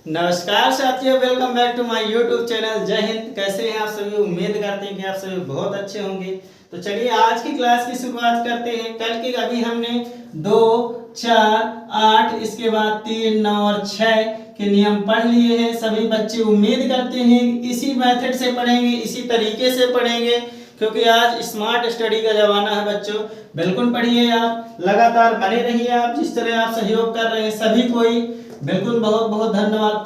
नमस्कार साथियों, welcome back to my YouTube channel. जय हिंद। कैसे हैं आप सभी? उम्मीद करते हैं कि आप सभी बहुत अच्छे होंगे। तो चलिए आज की क्लास की शुरुआत करते हैं। कल के अभी हमने 2, 4, 8, इसके बाद 3, 9 और 6 के नियम पढ़ लिए हैं। सभी बच्चे उम्मीद करते हैं इसी मेथड से पढ़ेंगे, इसी तरीके से पढ़ेंगे, क्योंकि आज स्मार्ट स्टडी का जमाना है बच्चों। बिल्कुल पढ़िए, आप लगातार बने रहिए। आप जिस तरह आप सहयोग कर रहे हैं सभी कोई बिल्कुल बहुत बहुत धन्यवाद।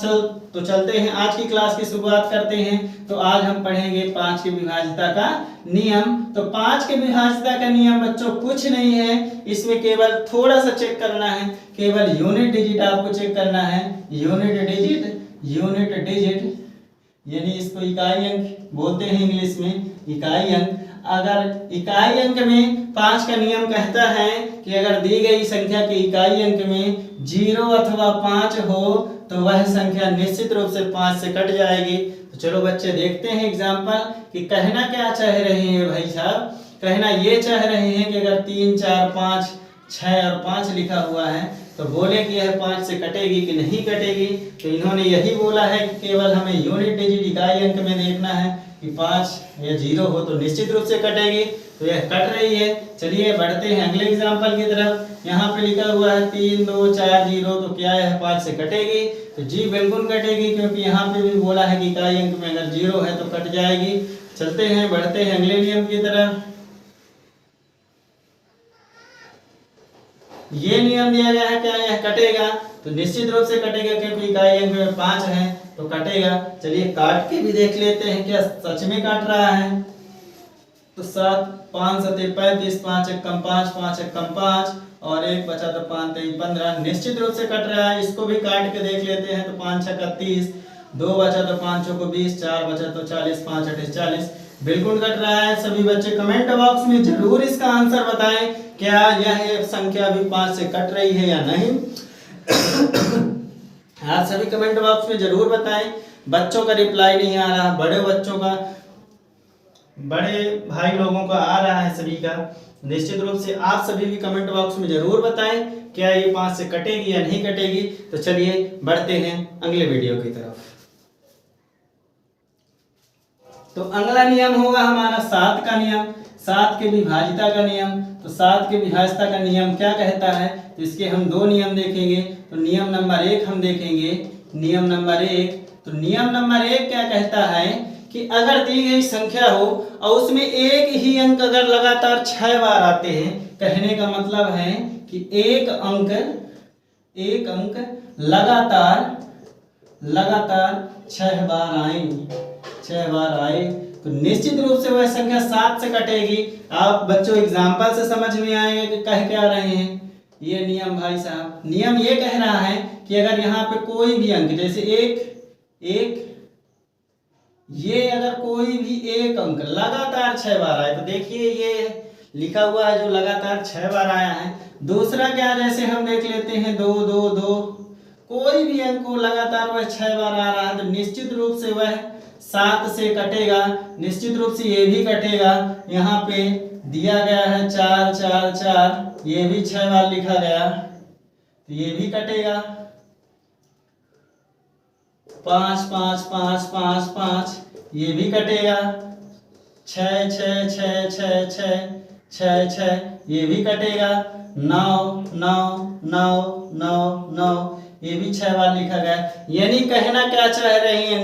तो चलते हैं, आज की क्लास की शुरुआत करते हैं। तो आज हम पढ़ेंगे 5 की विभाज्यता का नियम। तो 5 के विभाज्यता का नियम बच्चों कुछ नहीं है, इसमें केवल थोड़ा सा चेक करना है, केवल यूनिट डिजिट आपको चेक करना है। यूनिट डिजिट यानी इसको इकाई अंक बोलते हैं इंग्लिश में, इकाई अंक। अगर इकाई अंक में 5 का नियम कहता है कि अगर दी गई संख्या के इकाई अंक में 0 अथवा 5 हो तो वह संख्या निश्चित रूप से 5 से कट जाएगी। तो चलो बच्चे देखते हैं एग्जाम्पल कि कहना क्या चाह रहे हैं भाई साहब। कहना ये चाह रहे हैं कि अगर 3, 4, 5, 6 और 5 लिखा हुआ है तो बोले कि यह 5 से कटेगी कि नहीं कटेगी। तो इन्होंने यही बोला है कि केवल हमें यूनिट डिजिट इकाई अंक में देखना है कि 5 या 0 हो तो निश्चित रूप से कटेगी। तो यह कट रही है। चलिए बढ़ते हैं अगले एग्जाम्पल की तरफ। यहाँ पे लिखा हुआ है 3, 2, 4, 0, तो क्या यह 5 से कटेगी? तो जी बिल्कुल कटेगी, क्योंकि यहाँ पे भी बोला है कि इकाई अंक में अगर 0 है तो कट जाएगी। चलते हैं, बढ़ते हैं अगले नियम की तरफ। ये नियम दिया गया है, क्या यह कटेगा? तो निश्चित रूप से कटेगा, क्योंकि इकाई अंक में 5 है तो कटेगा। चलिए काट के भी देख लेते हैं क्या सच में काट रहा है। तो 7, 5 7 35, 5 1 कम 5, 5 1 कम 5 और 1 बचा तो 5 3 15, निश्चित रूप से कट रहा है। इसको भी काट के देख लेते हैं। तो 5 6 30, 2 बचा तो 5 चौको 20, 4 बचा तो 40, 5 8 40, बिल्कुल कट रहा है। सभी बच्चे कमेंट बॉक्स में जरूर इसका आंसर बताएं, क्या यह संख्या भी 5 से कट रही है या नहीं। आप सभी कमेंट बॉक्स में जरूर बताएं। बच्चों का रिप्लाई नहीं आ रहा, बड़े बच्चों का, बड़े भाई लोगों का आ रहा है सभी का। निश्चित रूप से आप सभी भी कमेंट बॉक्स में जरूर बताएं क्या ये 5 से कटेगी या नहीं कटेगी। तो चलिए बढ़ते हैं अगले वीडियो की तरफ। तो अगला नियम होगा हमारा 7 का नियम, 7 के विभाज्यता का नियम। तो 7 के विभाज्यता का नियम क्या कहता है? तो इसके हम 2 नियम देखेंगे। तो नियम नंबर 1 हम देखेंगे। नियम नंबर 1, तो नियम नंबर 1 क्या कहता है कि अगर दी गई संख्या हो और उसमें एक ही अंक अगर लगातार 6 बार आते हैं, कहने का मतलब है कि एक अंक लगातार 6 बार आए तो निश्चित रूप से वह संख्या 7 से कटेगी। आप बच्चों एग्जाम्पल से समझ में आएंगे कि कह क्या रहे हैं ये नियम। भाई साहब नियम ये कह रहा है कि अगर यहाँ पे कोई भी अंक, जैसे एक ये अगर कोई भी एक अंक लगातार 6 बार आए, तो देखिए ये लिखा हुआ है जो लगातार 6 बार आया है। दूसरा क्या, जैसे हम देख लेते हैं 2 2 2, कोई भी अंक को लगातार वह 6 बार आ रहा है तो निश्चित रूप से वह 7 से कटेगा। निश्चित रूप से ये भी कटेगा। यहाँ पे दिया गया है 4 4 4, ये भी 6 बार लिखा गया तो ये भी कटेगा। 5 5 5 5 5, ये भी कटेगा। 6 6 6 6 6 6 6, ये भी कटेगा। 9 9 9 9 9, ये भी 6 बार लिखा गया। यानी कहना क्या चाह रही है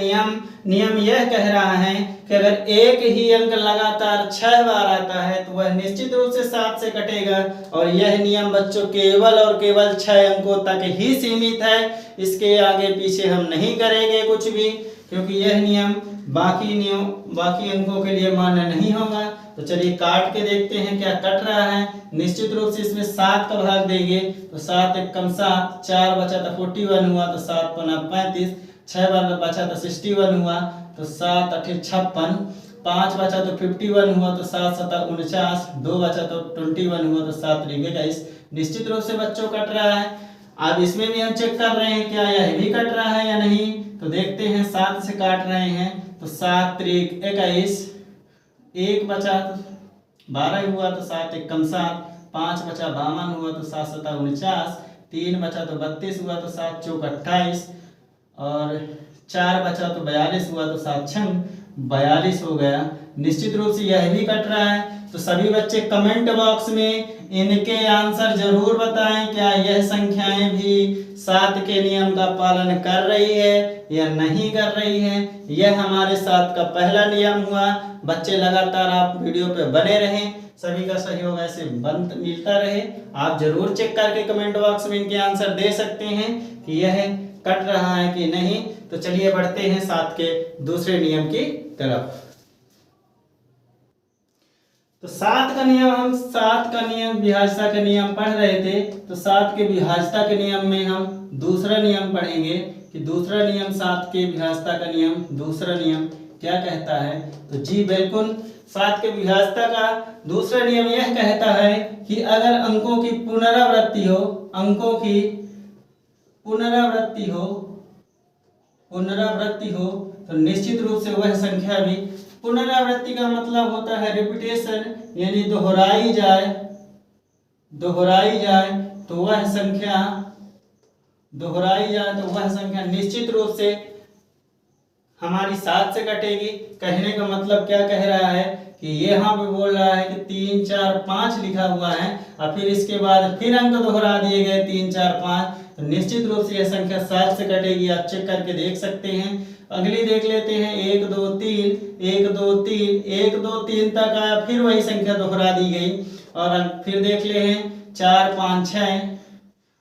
नियम यह कह रहा है कि अगर एक ही अंक लगातार 6 बार आता है तो वह निश्चित रूप से 7 से कटेगा। और यह नियम बच्चों केवल और केवल 6 अंकों तक ही सीमित है। इसके आगे पीछे हम नहीं करेंगे कुछ भी, क्योंकि यह नियम बाकी अंकों के लिए मान्य नहीं होगा। तो चलिए काट के देखते हैं क्या कट रहा है। निश्चित रूप से इसमें 7 का भाग देंगे तो 7 1 कम 7, 4 बचा तो 41 हुआ तो 7 पना 35, 6 बार बचा तो 61 हुआ तो 7 8 56, 5 बचा तो 51 हुआ तो 7 7 49, 2 बचा तो 21 हुआ तो 7 3 21। निश्चित रूप से बच्चों कट रहा है। अब इसमें भी हम चेक कर रहे हैं क्या यह भी कट रहा है या नहीं। तो देखते हैं, 7 से काट रहे हैं तो 7 3 21, 1 बचा तो 12 हुआ तो 7 1 कम 7, 5 बचा 52 हुआ तो 7 7 49, 3 बचा तो 32 हुआ तो 7 चौक 28 और 4 बचा तो 42 हुआ, तो 7 छंग 42 हो गया। निश्चित रूप से यह भी कट रहा है। तो सभी बच्चे कमेंट बॉक्स में इनके आंसर जरूर बताएं, क्या यह संख्याएं भी 7 के नियम का पालन कर रही है या नहीं कर रही है। यह हमारे 7 का पहला नियम हुआ। बच्चे लगातार आप वीडियो पे बने रहें, सभी का सहयोग ऐसे मिलता रहे। आप जरूर चेक करके कमेंट बॉक्स में इनके आंसर दे सकते हैं कि यह कट रहा है कि नहीं। तो चलिए बढ़ते हैं 7 के दूसरे नियम की तरफ। तो 7 का नियम, हम 7 का नियम विभाज्यता का नियम पढ़ रहे थे। तो 7 के विभाज्यता के नियम में हम दूसरा नियम पढ़ेंगे कि दूसरा नियम 7 के विभाज्यता का नियम, दूसरा नियम क्या कहता है। तो जी बिल्कुल, 7 के विभाज्यता का दूसरा नियम यह कहता है कि अगर अंकों की पुनरावृत्ति हो, अंकों की पुनरावृत्ति हो तो निश्चित रूप से वह संख्या भी, पुनरावृत्ति का मतलब होता है रिपीटेशन, यानी दोहराई जाए तो वह संख्या निश्चित रूप से हमारी 7 से कटेगी। कहने का मतलब क्या कह रहा है कि यहाँ पे बोल रहा है कि 3 4 5 लिखा हुआ है और फिर इसके बाद फिर अंक दोहरा दिए गए 3 4 5, तो निश्चित रूप से यह संख्या 7 से कटेगी। आप चेक करके देख सकते हैं। अगली देख लेते हैं 1 2 3 1 2 3 1 2 3 तक आया, फिर वही संख्या दोहरा दी गई। और फिर देख ले हैं 4 5 6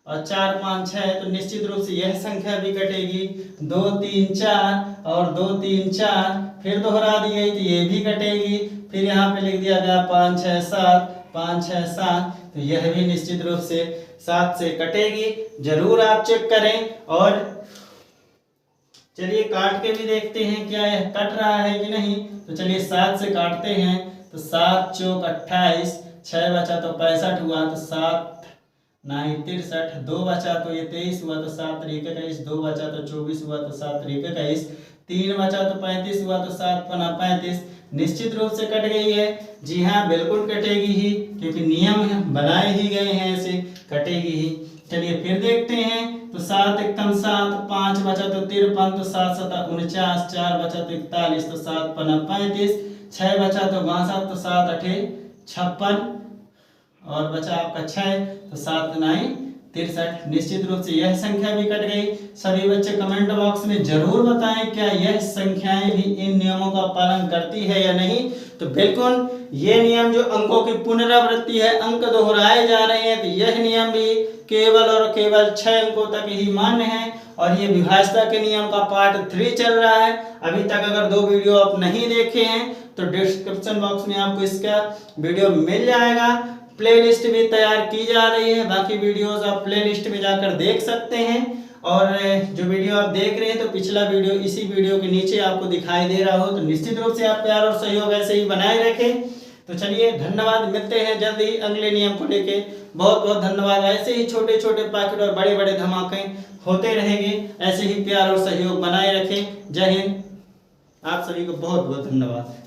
और 4 5 6, तो निश्चित रूप से यह संख्या भी कटेगी। 2 3 4 और 2 3 4 फिर दोहरा दी गई, तो ये भी कटेगी। फिर यहाँ पे लिख दिया गया 5 6 7 5 6 7, तो यह भी निश्चित रूप से 7 से कटेगी। जरूर आप चेक करें। और चलिए काट के भी देखते हैं क्या यह कट रहा है कि नहीं। तो चलिए 7 से काटते हैं। तो 7 चौक 28, 6 बचा तो 65 हुआ, तो 7 9 63, 2 बचा तो ये 23 हुआ, तो 7 3 21, 2 बचा तो 24 हुआ, तो 7 3 21, 3 बचा तो 35 हुआ, तो 7 5 35। निश्चित रूप से कट गई है। जी हाँ, बिल्कुल कटेगी ही, क्योंकि नियम बनाए ही गए हैं, ऐसे कटेगी ही। चलिए फिर देखते हैं। तो 7 1 7, 5 बचा तो 53, तो 7 7 49, 4 बचा तो 41, तो 7 5 35, 6 बचा तो 62, तो 7 8 56 और बचा आपका 6, तो 7 9 63। निश्चित रूप से यह संख्या भी कट गई। सभी बच्चे कमेंट बॉक्स में जरूर बताएं, क्या यह संख्याएं भी इन नियमों का पालन करती है या नहीं। तो बिल्कुल ये नियम जो अंकों की पुनरावृत्ति है, अंक दोहराए जा रहे हैं, तो यह नियम भी केवल और केवल 6 अंकों तक ही मान्य है। और ये विभाज्यता के नियम का पार्ट 3 चल रहा है। अभी तक अगर 2 वीडियो आप नहीं देखे हैं तो डिस्क्रिप्शन बॉक्स में आपको इसका वीडियो मिल जाएगा। प्लेलिस्ट भी तैयार की जा रही है, बाकी वीडियोस आप प्लेलिस्ट में जाकर देख सकते हैं। और जो वीडियो आप देख रहे हैं तो पिछला वीडियो इसी वीडियो के नीचे आपको दिखाई दे रहा हो, तो निश्चित रूप से आप प्यार और सहयोग ऐसे ही बनाए रखें। तो चलिए धन्यवाद, मिलते हैं जल्द ही अगले नियम को लेके। बहुत बहुत धन्यवाद। ऐसे ही छोटे छोटे पैकेट और बड़े बड़े धमाके होते रहेंगे, ऐसे ही प्यार और सहयोग बनाए रखें। जय हिंद। आप सभी को बहुत बहुत धन्यवाद।